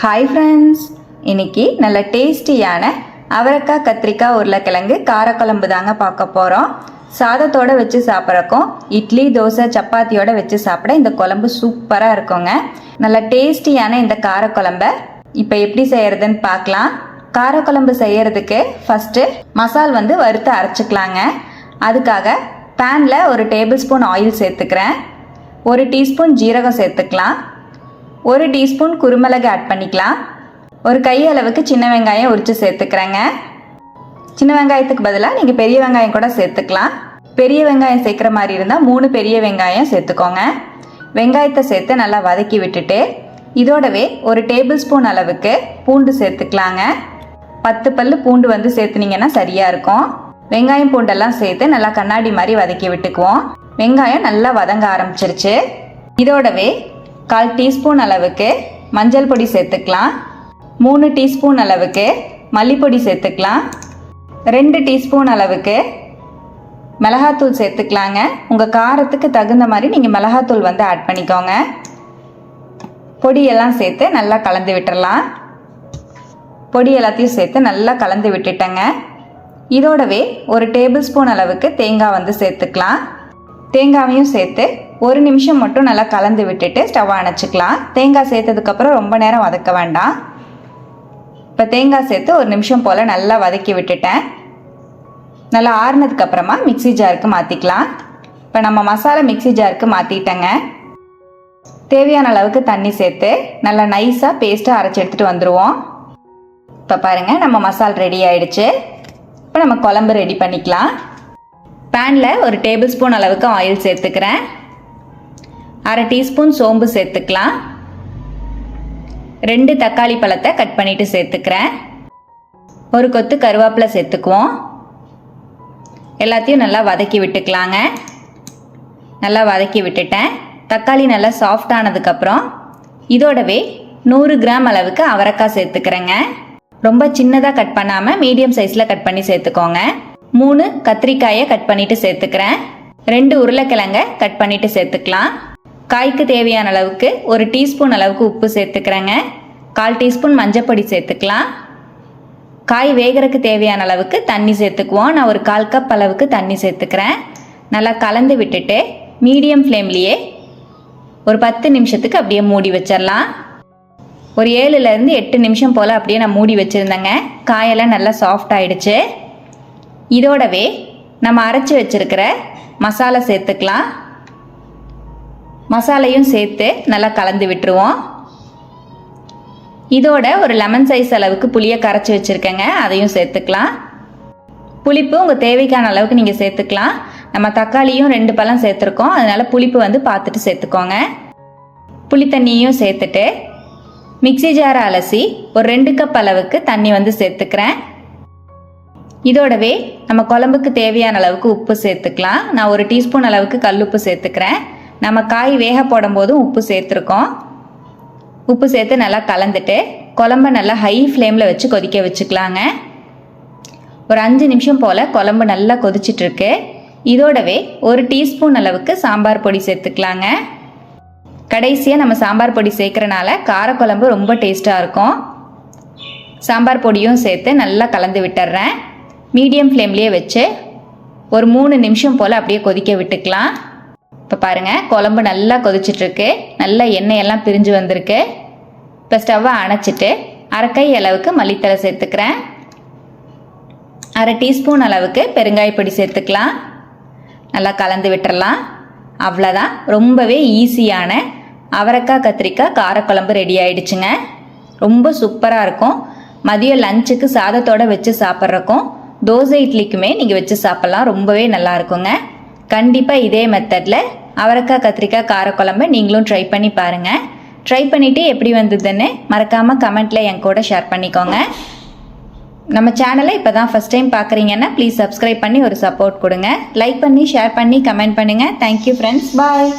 Hi friends, இன்னைக்கு நல்ல டேஸ்டியான அவரைக்காய் கத்திரிக்காய் உருளைக்கிழங்கு காரக்குழம்பு தாங்க பார்க்க போகிறோம். சாதத்தோடு வச்சு சாப்பிட்றக்கும் இட்லி தோசை சப்பாத்தியோடு வச்சு சாப்பிட இந்த குழம்பு சூப்பராக இருக்குங்க. நல்ல டேஸ்டியான இந்த காரக்குழம்ப இப்போ எப்படி செய்கிறதுன்னு பார்க்கலாம். காரக்குழம்பு செய்கிறதுக்கு ஃபஸ்ட்டு மசால் வறுத்து அரைச்சிக்கலாங்க. அதுக்காக பேனில் ஒரு டேபிள் ஸ்பூன் ஆயில் சேர்த்துக்கிறேன். 1 டீஸ்பூன் ஜீரகம் சேர்த்துக்கலாம். 1 டீஸ்பூன் குருமிளகு ஆட் பண்ணிக்கலாம். ஒரு கையளவுக்கு சின்ன வெங்காயம் உரித்து சேர்த்துக்கிறேங்க. சின்ன வெங்காயத்துக்கு பதிலாக நீங்கள் பெரிய வெங்காயம் கூட சேர்த்துக்கலாம். பெரிய வெங்காயம் சேர்க்குற மாதிரி இருந்தால் 3 பெரிய வெங்காயம் சேர்த்துக்கோங்க. வெங்காயத்தை சேர்த்து நல்லா வதக்கி விட்டுட்டு இதோடவே 1 டேபிள் ஸ்பூன் அளவுக்கு பூண்டு சேர்த்துக்கலாங்க. 10 பல்லு பூண்டு சேர்த்துனீங்கன்னா சரியாக இருக்கும். வெங்காயம் பூண்டெல்லாம் சேர்த்து நல்லா கண்ணாடி மாதிரி வதக்கி விட்டுக்குவோம். வெங்காயம் நல்லா வதங்க ஆரம்பிச்சிருச்சு. இதோடவே 1/4 டீஸ்பூன் அளவுக்கு மஞ்சள் பொடி சேர்த்துக்கலாம். 3 டீஸ்பூன் அளவுக்கு மல்லிப்பொடி சேர்த்துக்கலாம். 2 டீஸ்பூன் அளவுக்கு மிளகாத்தூள் சேர்த்துக்கலாங்க. உங்கள் காரத்துக்கு தகுந்த மாதிரி நீங்கள் மிளகாத்தூள் ஆட் பண்ணிக்கோங்க. பொடியெல்லாம் சேர்த்து நல்லா கலந்து விட்டுறலாம். பொடி எல்லாத்தையும் சேர்த்து நல்லா கலந்து விட்டுட்டேங்க. இதோடவே 1 டேபிள் ஸ்பூன் அளவுக்கு தேங்காய் சேர்த்துக்கலாம். தேங்காவையும் சேர்த்து 1 நிமிஷம் மட்டும் நல்லா கலந்து விட்டுட்டு ஸ்டவ் அணைச்சிக்கலாம். தேங்காய் சேர்த்ததுக்கப்புறம் ரொம்ப நேரம் வதக்க வேண்டாம். இப்போ தேங்காய் சேர்த்து 1 நிமிஷம் போல் நல்லா வதக்கி விட்டுட்டேன். நல்லா ஆறுனதுக்கப்புறமா மிக்சி ஜாருக்கு மாற்றிக்கலாம். இப்போ நம்ம மசாலா மிக்சி ஜாருக்கு மாற்றிட்டேங்க. தேவையான அளவுக்கு தண்ணி சேர்த்து நல்லா நைஸாக பேஸ்ட்டாக அரைச்சி எடுத்துகிட்டு வந்துடுவோம். இப்போ பாருங்கள், நம்ம மசால் ரெடி ஆயிடுச்சு. இப்போ நம்ம குழம்பு ரெடி பண்ணிக்கலாம். பேனில் 1 டேபிள் ஸ்பூன் அளவுக்கு ஆயில் சேர்த்துக்கிறேன். 1/2 டீஸ்பூன் சோம்பு சேர்த்துக்கலாம். 2 தக்காளி பழத்தை கட் பண்ணிவிட்டு சேர்த்துக்கிறேன். 1 கொத்து கருவேப்பிலை சேர்த்துக்குவோம். எல்லாத்தையும் நல்லா வதக்கி விட்டுக்கலாங்க. நல்லா வதக்கி விட்டுட்டேன். தக்காளி நல்லா சாஃப்ட் ஆனதுக்கப்புறம் இதோடவே 100 கிராம் அளவுக்கு அவரைக்காய் சேர்த்துக்கிறேங்க. ரொம்ப சின்னதாக கட் பண்ணாமல் மீடியம் சைஸில் கட் பண்ணி சேர்த்துக்கோங்க. 3 கத்திரிக்காயை கட் பண்ணிவிட்டு சேர்த்துக்கிறேன். 2 உருளைக்கிழங்க கட் பண்ணிவிட்டு சேர்த்துக்கலாம். காய்க்கு தேவையான அளவுக்கு 1 டீஸ்பூன் அளவுக்கு உப்பு சேர்த்துக்கிறேங்க. 1/4 டீஸ்பூன் மஞ்சப்பொடி சேர்த்துக்கலாம். காய் வேகிறதுக்கு தேவையான அளவுக்கு தண்ணி சேர்த்துக்குவோம். நான் ஒரு 1/4 கப் அளவுக்கு தண்ணி சேர்த்துக்கிறேன். நல்லா கலந்து விட்டுட்டு மீடியம் ஃப்ளேம்லேயே ஒரு 10 நிமிஷத்துக்கு அப்படியே மூடி வச்சிடலாம். ஒரு 7லேருந்து 8 நிமிஷம் போல் அப்படியே நான் மூடி வச்சுருந்தேங்க. காயெல்லாம் நல்லா சாஃப்ட் ஆகிடுச்சு. இதோடவே நம்ம அரைச்சி வச்சுருக்கிற மசாலா சேர்த்துக்கலாம். மசாலையும் சேர்த்து நல்லா கலந்து விட்டுருவோம். இதோட ஒரு லெமன் சைஸ் அளவுக்கு புளியை கரைச்சி வச்சுருக்கேங்க, அதையும் சேர்த்துக்கலாம். புளிப்பு உங்கள் தேவைக்கான அளவுக்கு நீங்கள் சேர்த்துக்கலாம். நம்ம தக்காளியும் 2 பழம் சேர்த்துருக்கோம், அதனால் புளிப்பு பார்த்துட்டு சேர்த்துக்கோங்க. புளி தண்ணியும் சேர்த்துட்டு மிக்சி ஜாரை அலசி ஒரு 2 கப் அளவுக்கு தண்ணி சேர்த்துக்கிறேன். இதோடவே நம்ம குழம்புக்கு தேவையான அளவுக்கு உப்பு சேர்த்துக்கலாம். நான் 1 டீஸ்பூன் அளவுக்கு கல்லுப்பு சேர்த்துக்கிறேன். நம்ம காய் வேக போடும்போதும் உப்பு சேர்த்துருக்கோம். உப்பு சேர்த்து நல்லா கலந்துட்டு குழம்ப நல்லா ஹை ஃப்ளேமில் வச்சு கொதிக்க வச்சுக்கலாங்க. ஒரு 5 நிமிஷம் போல் குழம்பு நல்லா கொதிச்சிட்ருக்கு. இதோடவே 1 டீஸ்பூன் அளவுக்கு சாம்பார் பொடி சேர்த்துக்கலாங்க. கடைசியாக நம்ம சாம்பார் பொடி சேர்க்குறனால காரக்குழம்பு ரொம்ப டேஸ்ட்டாக இருக்கும். சாம்பார் பொடியும் சேர்த்து நல்லா கலந்து விட்டுறேன். மீடியம் ஃப்ளேம்லேயே வச்சு ஒரு 3 நிமிஷம் போல் அப்படியே கொதிக்க விட்டுக்கலாம். இப்போ பாருங்கள், குழம்பு நல்லா கொதிச்சிட்ருக்கு. நல்லா எண்ணெயெல்லாம் பிரிஞ்சு வந்திருக்கு. இப்போ ஸ்டவ்வை அணைச்சிட்டு 1/2 கை அளவுக்கு மல்லித்தழை சேர்த்துக்கிறேன். 1/2 டீஸ்பூன் அளவுக்கு பெருங்காயப்பொடி சேர்த்துக்கலாம். நல்லா கலந்து விட்டுறலாம். அவ்வளோதான், ரொம்பவே ஈஸியான அவரைக்காய் கத்திரிக்காய் காரக்குழம்பு ரெடி ஆயிடுச்சுங்க. ரொம்ப சூப்பராக இருக்கும். மதியம் லஞ்சுக்கு சாதத்தோடு வச்சு சாப்பிட்றக்கும் தோசை இட்லிக்குமே நீங்கள் வச்சு சாப்பிட்லாம். ரொம்பவே நல்லா இருக்குங்க. கண்டிப்பாக இதே மெத்தடில் அவரைக்காய் கத்திரிக்காய் காரக்குழம்பை நீங்களும் ட்ரை பண்ணி பாருங்கள். ட்ரை பண்ணிவிட்டு எப்படி வந்ததுன்னு மறக்காமல் கமெண்ட்டில் என் கூட ஷேர் பண்ணிக்கோங்க. நம்ம சேனலை இப்போ தான் ஃபஸ்ட் டைம் பார்க்குறீங்கன்னா ப்ளீஸ் சப்ஸ்கிரைப் பண்ணி ஒரு சப்போர்ட் கொடுங்க. லைக் பண்ணி ஷேர் பண்ணி கமெண்ட் பண்ணுங்கள். தேங்க்யூ ஃப்ரெண்ட்ஸ், பாய்.